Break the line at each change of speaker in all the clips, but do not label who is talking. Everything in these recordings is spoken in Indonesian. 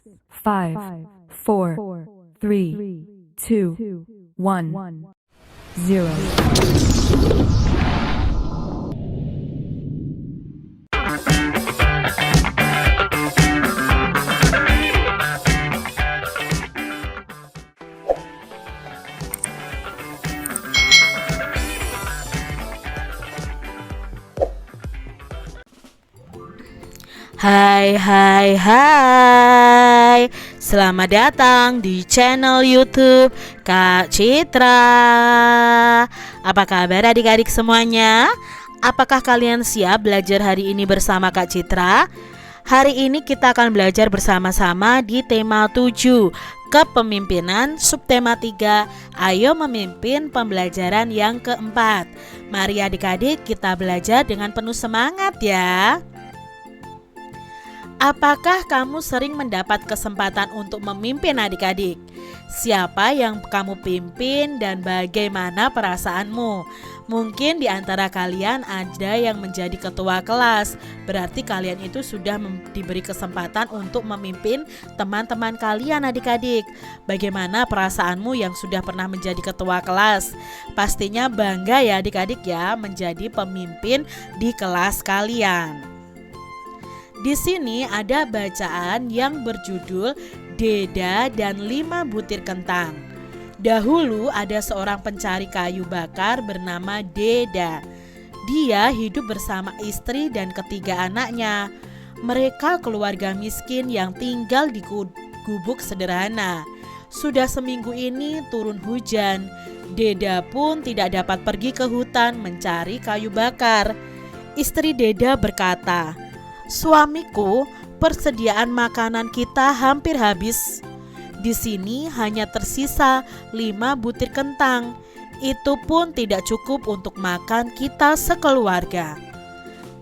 5, 4, 3, 2, 1, 0.
Hai, selamat datang di channel YouTube Kak Citra. Apa kabar adik-adik semuanya? Apakah kalian siap belajar hari ini bersama Kak Citra? Hari ini kita akan belajar bersama-sama di tema 7, kepemimpinan, subtema 3, ayo memimpin pembelajaran yang keempat. Mari adik-adik kita belajar dengan penuh semangat ya. Apakah kamu sering mendapat kesempatan untuk memimpin adik-adik? Siapa yang kamu pimpin dan bagaimana perasaanmu? Mungkin di antara kalian ada yang menjadi ketua kelas. Berarti kalian itu sudah diberi kesempatan untuk memimpin teman-teman kalian adik-adik. Bagaimana perasaanmu yang sudah pernah menjadi ketua kelas? Pastinya bangga ya adik-adik ya menjadi pemimpin di kelas kalian. Di sini ada bacaan yang berjudul Deda dan 5 butir kentang. Dahulu ada seorang pencari kayu bakar bernama Deda. Dia hidup bersama istri dan ketiga anaknya. Mereka keluarga miskin yang tinggal di gubuk sederhana. Sudah seminggu ini turun hujan. Deda pun tidak dapat pergi ke hutan mencari kayu bakar. Istri Deda berkata, "Suamiku, persediaan makanan kita hampir habis. Di sini hanya tersisa 5 butir kentang. Itu pun tidak cukup untuk makan kita sekeluarga."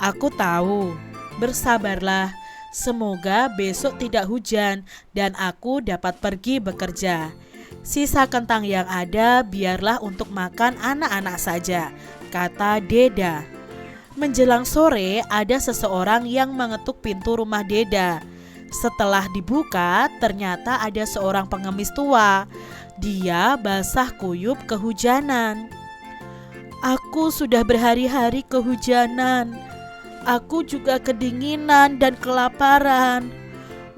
"Aku tahu, bersabarlah. Semoga besok tidak hujan dan aku dapat pergi bekerja. Sisa kentang yang ada biarlah untuk makan anak-anak saja," kata Deda. Menjelang sore, ada seseorang yang mengetuk pintu rumah Deda. Setelah dibuka, ternyata ada seorang pengemis tua. Dia basah kuyup kehujanan. "Aku sudah berhari-hari kehujanan. Aku juga kedinginan dan kelaparan.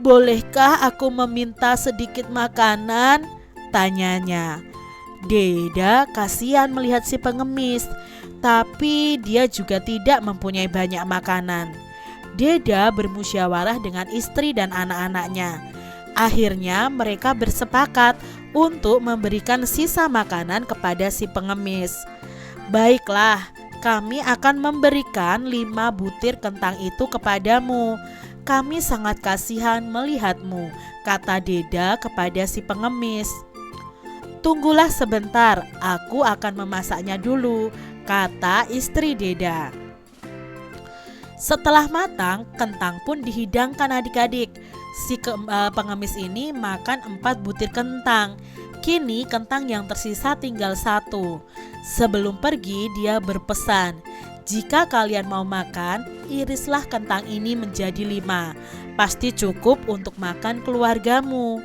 Bolehkah aku meminta sedikit makanan?" tanyanya. Deda kasihan melihat si pengemis, tapi dia juga tidak mempunyai banyak makanan. Deda bermusyawarah dengan istri dan anak-anaknya. Akhirnya mereka bersepakat untuk memberikan sisa makanan kepada si pengemis. "Baiklah, kami akan memberikan 5 butir kentang itu kepadamu. Kami sangat kasihan melihatmu," kata Deda kepada si pengemis. "Tunggulah sebentar, aku akan memasaknya dulu," kata istri Deda. Setelah matang, kentang pun dihidangkan adik-adik. Si pengemis ini makan 4 butir kentang. Kini kentang yang tersisa tinggal 1. Sebelum pergi dia berpesan, "Jika kalian mau makan, irislah kentang ini menjadi 5. Pasti cukup untuk makan keluargamu."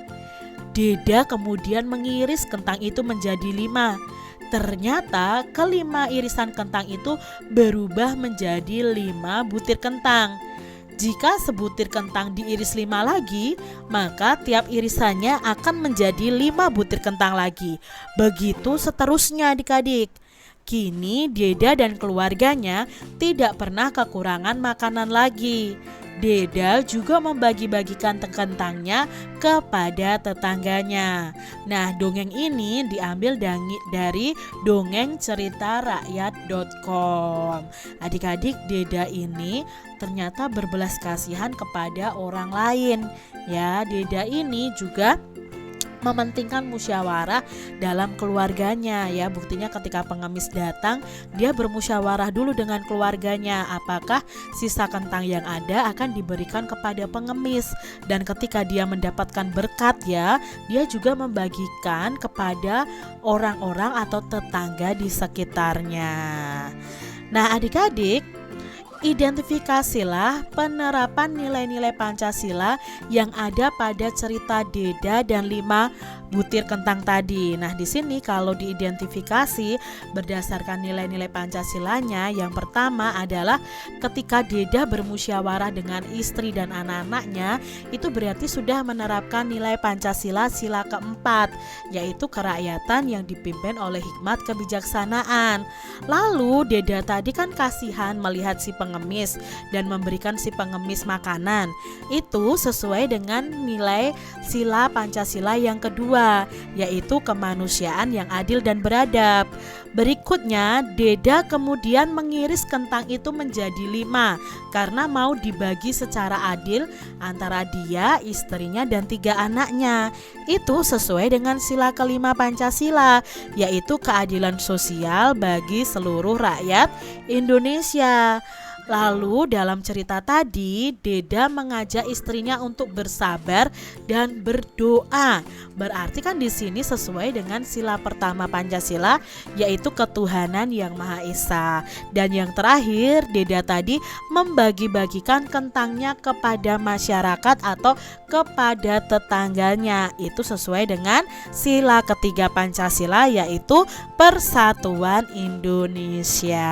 Deda kemudian mengiris kentang itu menjadi 5. Ternyata kelima irisan kentang itu berubah menjadi 5 butir kentang. Jika sebutir kentang diiris 5 lagi, maka tiap irisannya akan menjadi 5 butir kentang lagi. Begitu seterusnya adik-adik. Kini Deda dan keluarganya tidak pernah kekurangan makanan lagi. Deda juga membagi-bagikan kentangnya kepada tetangganya. Nah, dongeng ini diambil dari dongengceritarakyat.com. Adik-adik, Deda ini ternyata berbelas kasihan kepada orang lain. Ya, Deda ini juga mementingkan musyawarah dalam keluarganya ya. Buktinya ketika pengemis datang, dia bermusyawarah dulu dengan keluarganya apakah sisa kentang yang ada akan diberikan kepada pengemis, dan ketika dia mendapatkan berkat ya, dia juga membagikan kepada orang-orang atau tetangga di sekitarnya. Nah, adik-adik, Identifikasilah penerapan nilai-nilai Pancasila yang ada pada cerita Deda dan 5 butir kentang tadi. Nah, di sini kalau diidentifikasi berdasarkan nilai-nilai Pancasilanya, yang pertama adalah ketika Deda bermusyawarah dengan istri dan anak-anaknya, itu berarti sudah menerapkan nilai Pancasila sila keempat, yaitu kerakyatan yang dipimpin oleh hikmat kebijaksanaan. Lalu Deda tadi kan kasihan melihat si pengemis dan memberikan si pengemis makanan. Itu sesuai dengan nilai sila Pancasila yang kedua, yaitu kemanusiaan yang adil dan beradab. Berikutnya, Deda kemudian mengiris kentang itu menjadi 5 karena mau dibagi secara adil antara dia, istrinya, dan 3 anaknya. Itu sesuai dengan sila kelima Pancasila, yaitu keadilan sosial bagi seluruh rakyat Indonesia. Lalu dalam cerita tadi, Deda mengajak istrinya untuk bersabar dan berdoa. Berarti kan di sini sesuai dengan sila pertama Pancasila, yaitu ketuhanan yang Maha Esa. Dan yang terakhir, Deda tadi membagi-bagikan kentangnya kepada masyarakat atau kepada tetangganya. Itu sesuai dengan sila ketiga Pancasila, yaitu Persatuan Indonesia.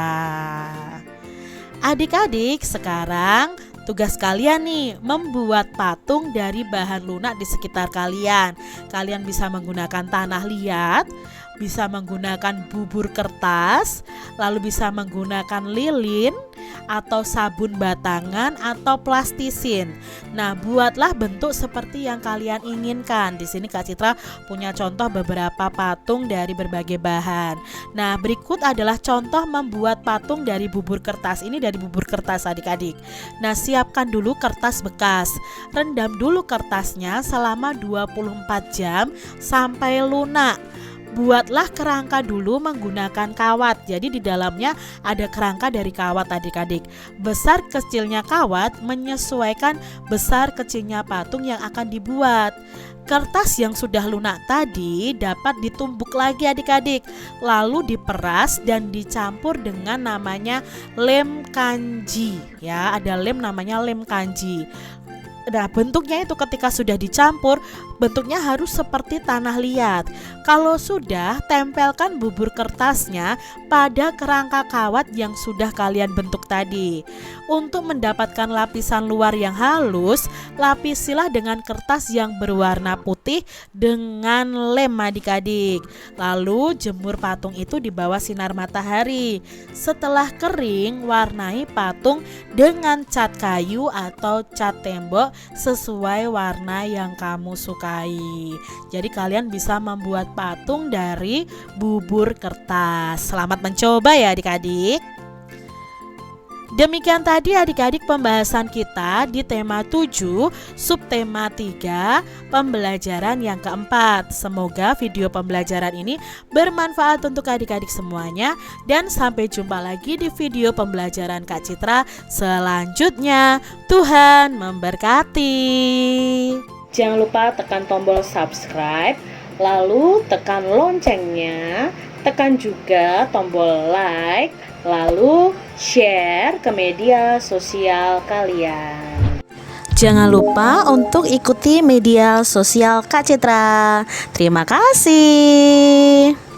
Adik-adik, sekarang tugas kalian nih membuat patung dari bahan lunak di sekitar kalian. Kalian bisa menggunakan tanah liat, bisa menggunakan bubur kertas, lalu bisa menggunakan lilin atau sabun batangan atau plastisin. Nah, buatlah bentuk seperti yang kalian inginkan. Di sini Kak Citra punya contoh beberapa patung dari berbagai bahan. Nah, berikut adalah contoh membuat patung dari bubur kertas. Ini dari bubur kertas adik-adik. Nah, siapkan dulu kertas bekas. Rendam dulu kertasnya selama 24 jam sampai lunak. Buatlah kerangka dulu menggunakan kawat. Jadi di dalamnya ada kerangka dari kawat adik-adik. Besar kecilnya kawat menyesuaikan besar kecilnya patung yang akan dibuat. Kertas yang sudah lunak tadi dapat ditumbuk lagi adik-adik, lalu diperas dan dicampur dengan namanya lem kanji. Ya, ada lem namanya lem kanji. Nah, bentuknya itu ketika sudah dicampur, bentuknya harus seperti tanah liat. Kalau sudah, tempelkan bubur kertasnya pada kerangka kawat yang sudah kalian bentuk tadi. Untuk mendapatkan lapisan luar yang halus, lapisilah dengan kertas yang berwarna putih dengan lem adik-adik. Lalu jemur patung itu di bawah sinar matahari. Setelah kering, warnai patung dengan cat kayu atau cat tembok sesuai warna yang kamu sukai. Jadi kalian bisa membuat patung dari bubur kertas. Selamat mencoba ya adik-adik. Demikian tadi adik-adik pembahasan kita di tema 7, subtema 3, pembelajaran yang keempat. Semoga video pembelajaran ini bermanfaat untuk adik-adik semuanya. Dan sampai jumpa lagi di video pembelajaran Kak Citra selanjutnya. Tuhan memberkati. Jangan lupa tekan tombol subscribe, lalu tekan loncengnya, tekan juga tombol like, lalu share ke media sosial kalian. Jangan lupa untuk ikuti media sosial Kak Citra. Terima kasih.